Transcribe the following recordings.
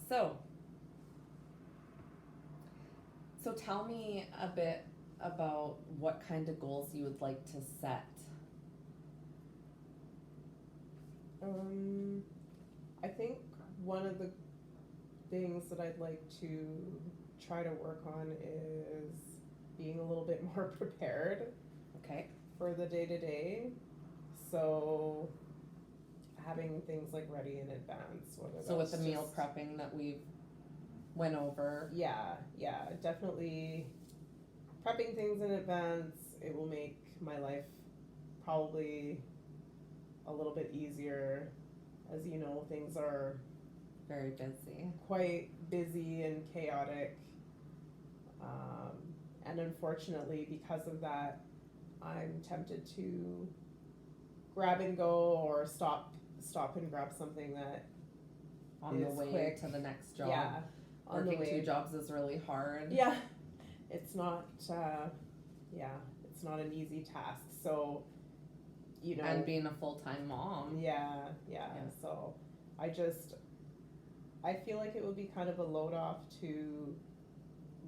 So, so tell me a bit about what kind of goals you would like to set. I think one of the things that I'd like to try to work on is being a little bit more prepared Okay. for the day to day. So having things like ready in advance, whether So with that's the meal just, prepping that we've went over. yeah, definitely prepping things in advance. It will make my life probably a little bit easier. As you know, things are Very busy. quite busy and chaotic. Um, and unfortunately, because of that, I'm tempted to grab and go or stop and grab something that On the is way quick. to the next job. Yeah, on Working the way. 2 jobs is really hard. Yeah, it's not. Yeah, it's not an easy task. So, And being a full-time mom. Yeah. Yeah. So, I feel like it would be kind of a load off to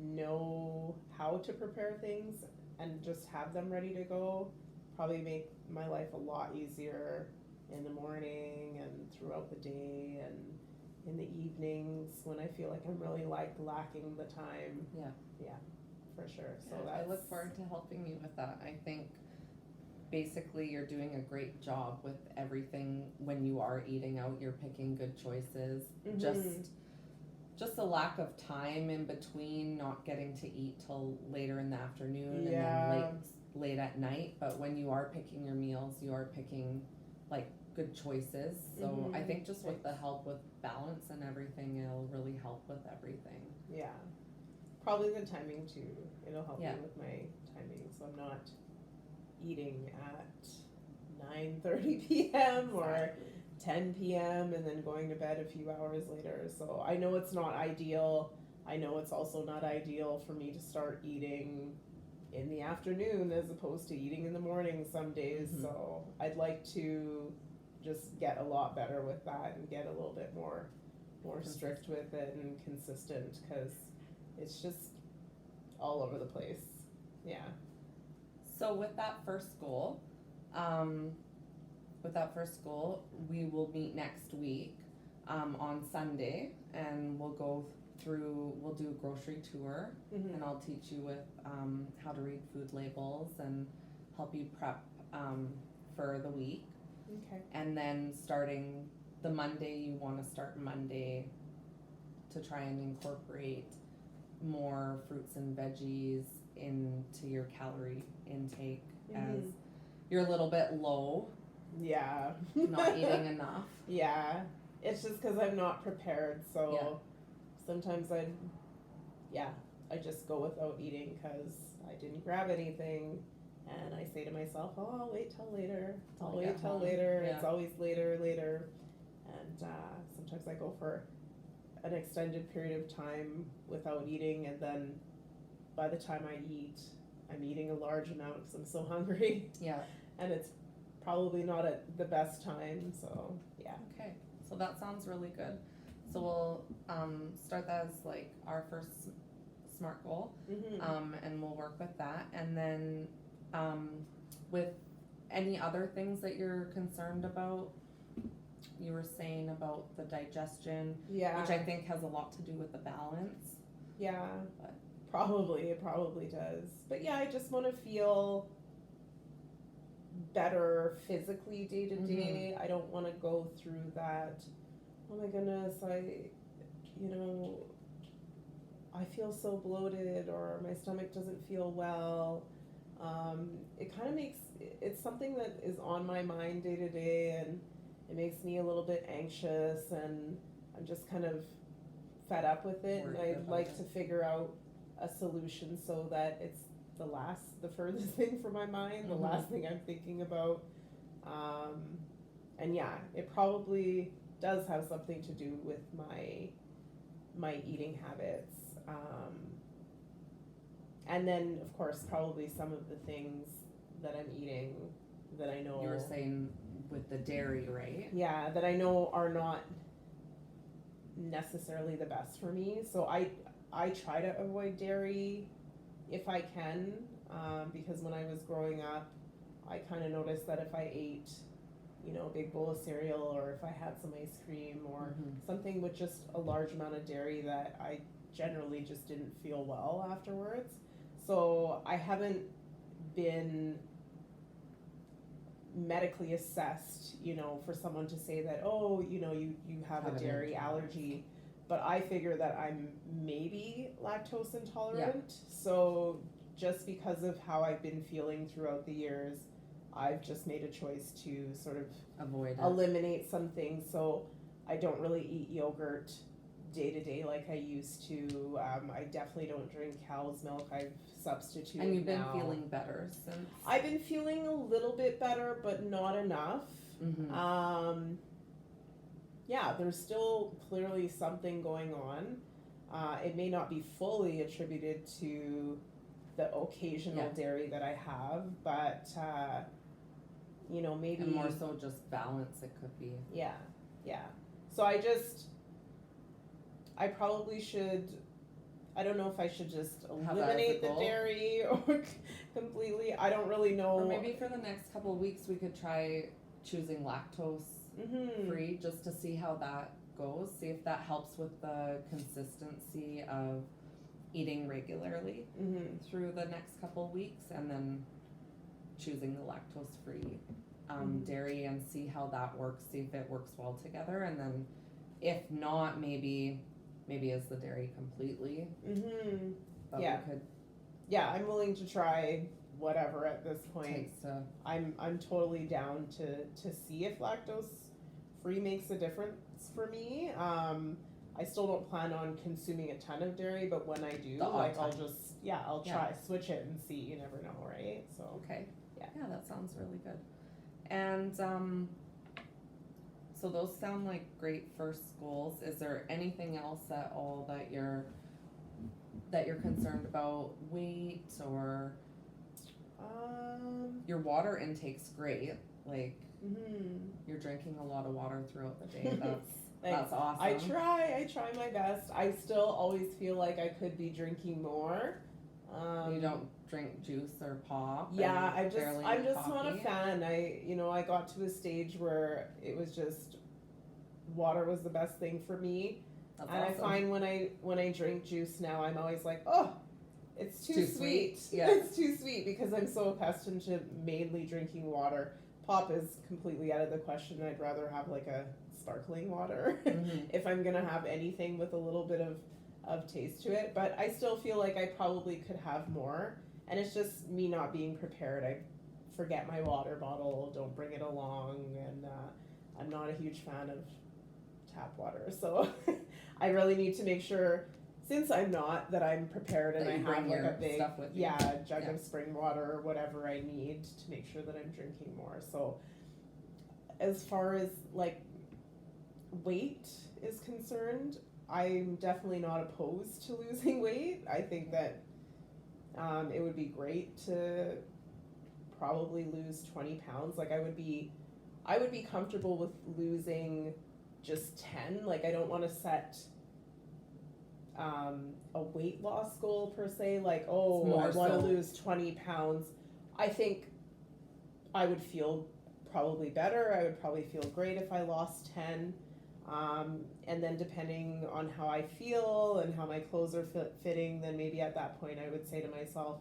know how to prepare things and just have them ready to go. Probably make my life a lot easier in the morning and throughout the day and in the evenings when I feel like I'm really like lacking the time. Yeah. For sure. So Yeah, that's, I look forward to helping you with that. I think basically you're doing a great job with everything when you are eating out. You're picking good choices. Mhm. Just a lack of time in between, not getting to eat till later in the afternoon Yeah. and then late at night. But when you are picking your meals, you are picking like good choices. So I think just with the help with balance and everything, it'll really help with everything. Yeah. Probably the timing too. It'll help Yeah. me with my timing, so I'm not eating at 9:30 p.m. or Exactly. 10 p.m. and then going to bed a few hours later. So I know it's not ideal. I know it's also not ideal for me to start eating in the afternoon as opposed to eating in the morning some days. Mhm. So I'd like to just get a lot better with that and get a little bit more strict with it and consistent, because it's just all over the place. Yeah. So with that first goal, um, we will meet next week on Sunday, and we'll go through. We'll do a grocery tour, Mm-hmm. and I'll teach you with how to read food labels and help you prep for the week. Okay. And then starting the Monday, you want to start Monday to try and incorporate more fruits and veggies into your calorie intake, as you're a little bit low, Yeah. not eating enough. Yeah. It's just because I'm not prepared. So Yeah. sometimes I just go without eating because I didn't grab anything. And I say to myself, oh, I'll wait till later. I'll Till I get wait till home. later. Yeah. It's always later. And sometimes I go for an extended period of time without eating. And then by the time I eat, I'm eating a large amount because I'm so hungry. Yeah. And it's probably not at the best time. So, yeah. Okay. So that sounds really good. So we'll start that as like our first SMART goal, Mm-hmm. and we'll work with that. And then with any other things that you're concerned about, you were saying about the digestion, Yeah. which I think has a lot to do with the balance. Yeah. But It probably does. But yeah, I just want to feel better physically day to day. I don't want to go through that. Oh my goodness, I feel so bloated or my stomach doesn't feel well. It kind of it's something that is on my mind day to day, and it makes me a little bit anxious, and I'm just kind of fed up with it, and Worried I'd about like it. to figure out a solution so that it's the furthest thing from my mind, the Mhm. last thing I'm thinking about. And yeah, it probably does have something to do with my eating habits. And then of course probably some of the things that I'm eating that I know, You were saying with the dairy, right? yeah, that I know are necessarily the best for me. So I try to avoid dairy if I can, because when I was growing up, I kind of noticed that if I ate, you know, a big bowl of cereal, or if I had some ice cream or something with just a large amount of dairy, that I generally just didn't feel well afterwards. So I haven't been medically assessed, you know, for someone to say that, oh, you know, you have a Have an dairy intolerance. allergy. But I figure that I'm maybe lactose intolerant. So just because of how I've been feeling throughout the years, I've just made a choice to sort of Avoid it. eliminate some things. So I don't really eat yogurt day to day like I used to. I definitely don't drink cow's milk. I've substituted. And you've been now. feeling better since? I've been feeling a little bit better, but not enough. Yeah, there's still clearly something going on. It may not be fully attributed to the occasional dairy that I have, but you know, maybe And more so just balance it could be. Yeah. So I probably should. I don't know if I should just Have that as a eliminate the goal? dairy or completely. I don't really know. Or maybe for the next couple of weeks we could try choosing lactose free just to see how that goes. See if that helps with the consistency of eating regularly through the next couple of weeks, and then choosing the lactose free dairy and see how that works. See if it works well together, and then if not, maybe is the dairy completely. But Yeah. we could Yeah, I'm willing to try whatever at this point. taste a I'm totally down to see if lactose free makes a difference for me. I still don't plan on consuming a ton of dairy, but when I do, The odd like I'll time. just I'll try switch it and see. You never know, right? So okay. Yeah. Yeah, that sounds really good. And so those sound like great first goals. Is there anything else at all that you're concerned about? Weight, or your water intake's great. Like you're drinking a lot of water throughout the day. That's awesome. I try my best. I still always feel like I could be drinking more. You don't drink juice or pop? Yeah, and barely I'm eat just not a coffee? fan. I got to a stage where it was just water was the best thing for me. That's And awesome. I find when I drink juice now, I'm always like, oh, it's too sweet. Yeah. It's too sweet, because I'm so accustomed to mainly drinking water. Pop is completely out of the question. I'd rather have like a sparkling water if I'm gonna have anything with a little bit of taste to it. But I still feel like I probably could have more, and it's just me not being prepared. I forget my water bottle, don't bring it along, and I'm not a huge fan of tap water, so I really need to make sure, since I'm not, that I'm prepared and That I you have bring like your a big stuff with you. jug of spring water or whatever I need to make sure that I'm drinking more. So as far as like weight is concerned, I'm definitely not opposed to losing weight. I think that it would be great to probably lose 20 pounds. Like I would be comfortable with losing just 10. Like I don't want to set a weight loss goal per se, like, oh, More I want to so- lose 20 pounds. I think I would feel probably better. I would probably feel great if I lost 10. And then depending on how I feel and how my clothes are fitting, then maybe at that point I would say to myself,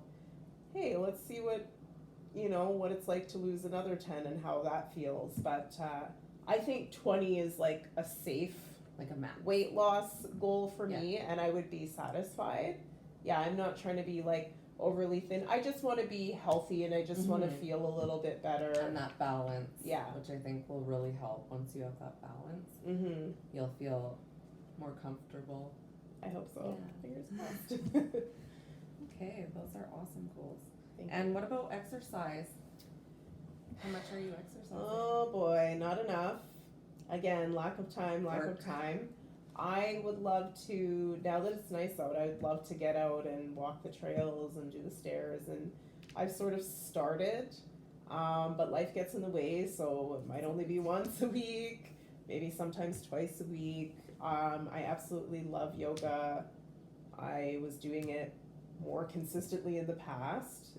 hey, let's see what it's like to lose another 10 and how that feels. But I think 20 is like a safe Like a max. weight loss goal for me, and I would be satisfied. Yeah, I'm not trying to be like overly thin. I just want to be healthy, and I just want to feel a little bit better. And that balance, Yeah. which I think will really help. Once you have that balance, Mm-hmm. you'll feel more comfortable. I hope so. Yeah. Fingers crossed. Okay, those are awesome goals. Thank And what about exercise? How much are you exercising? Oh boy, not enough. Again, lack of time. Work. I would love to, now that it's nice out, I would love to get out and walk the trails and do the stairs, and I've sort of started, but life gets in the way, so it might only be once a week. maybe sometimes twice a week. I absolutely love yoga. I was doing it more consistently in the past.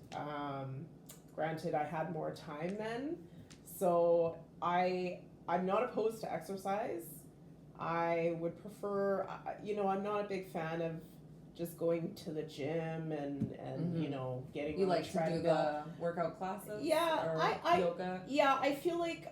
Granted, I had more time then, so I'm not opposed to exercise. I would prefer, I'm not a big fan of just going to the gym and getting You on like a to treadmill. do the workout classes? Yeah, or I yoga. Yeah, I feel like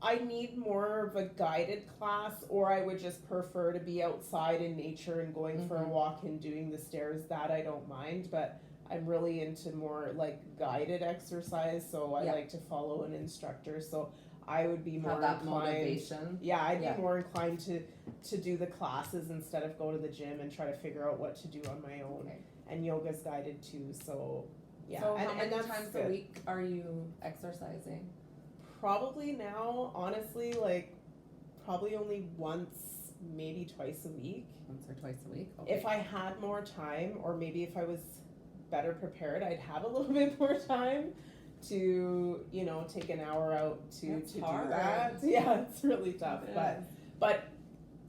I need more of a guided class, or I would just prefer to be outside in nature and going for a Mhm. walk and doing the stairs. That I don't mind, but I'm really into more like guided exercise, so I Yeah. like to follow an instructor. So I would be more Have that inclined. motivation. Yeah, I'd Yeah. be more inclined to do the classes instead of go to the gym and try to figure out what to do on my own. Okay. And yoga's guided too, so yeah. So and, how many that's times good. a week are you exercising? Probably now, honestly, like probably only once, maybe twice a week. Once or twice a week? Okay. If I had more time, or maybe if I was better prepared, I'd have a little bit more time to, take an hour out to That's do hard. that. Yeah, it's really tough. Yeah. But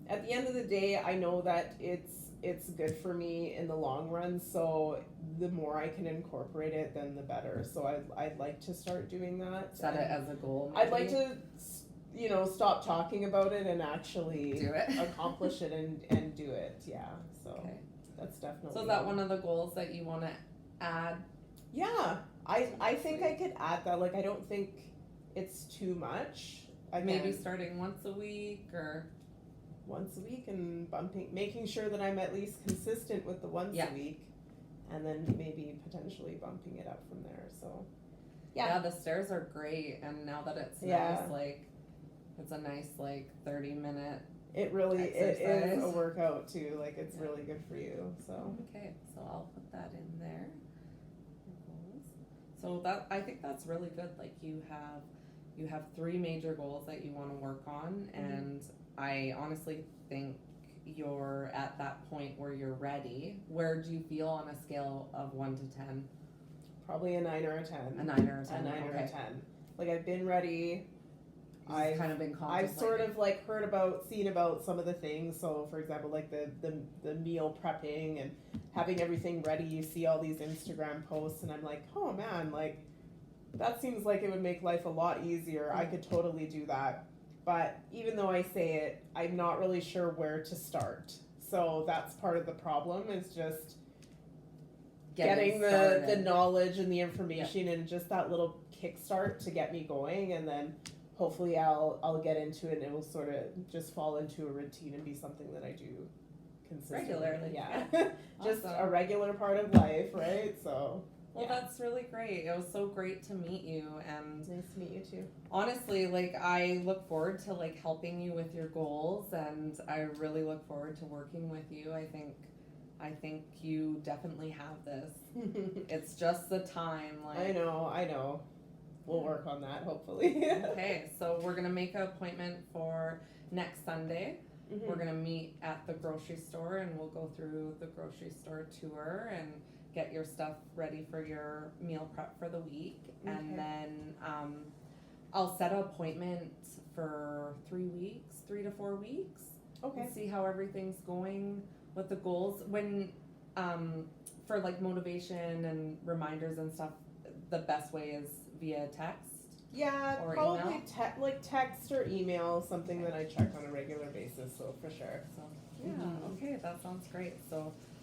at the end of the day, I know that it's good for me in the long run. So the more I can incorporate it, then the better. So I'd like to start doing that. Set it as a goal. I'd like maybe. to, stop talking about it and actually Do it. accomplish it and do it. Yeah. So Okay. that's definitely. So is that one of the goals that you want to add? Yeah, I think I could add that. Like, I don't think it's too much. Maybe Again, starting once a week or once a week and making sure that I'm at least consistent with the once Yeah. a week, and then maybe potentially bumping it up from there. So, yeah, the stairs are great, and now that it's Yeah. nice, like it's a nice 30-minute. it is a Exercise. workout too. Like, it's Yeah. really good for you. So, Okay, so I'll put that in there. Goals. So that I think that's really good. Like you have 3 major goals that you want to work on, and I honestly think you're at that point where you're ready. Where do you feel on a scale of 1 to 10? probably a 9 or a 10. A 9 or a 10. A 9 or okay. a 10. Like, I've been ready. I've kind of been contemplating. I've sort of like seen about some of the things. So, for example, like the meal prepping and having everything ready. You see all these Instagram posts, and I'm like, oh man, like that seems like it would make life a lot easier. I could totally do that. But even though I say it, I'm not really sure where to start. So that's part of the problem. Is just getting the started. knowledge and the information and just that little kickstart to get me going, and then hopefully I'll get into it and it will sort of just fall into a routine and be something that I do consistently. Regularly. Yeah. Just Awesome. a regular part of life, right? So Well, yeah. that's really great. It was so great to meet you, and Nice to meet you too. honestly, I look forward to helping you with your goals, and I really look forward to working with you. I think you definitely have this. It's just the time. I know. We'll work on that hopefully. Okay, so we're gonna make an appointment for next Sunday. Mhm. We're gonna meet at the grocery store, and we'll go through the grocery store tour and get your stuff ready for your meal prep for the week. Okay. And then I'll set an appointment for 3 to 4 weeks. Okay. And see how everything's going with the goals. When for motivation and reminders and stuff, the best way is via text. Yeah, Or probably email? text or email, something that I check on a regular basis. So for sure. So Yeah. okay, that sounds great. So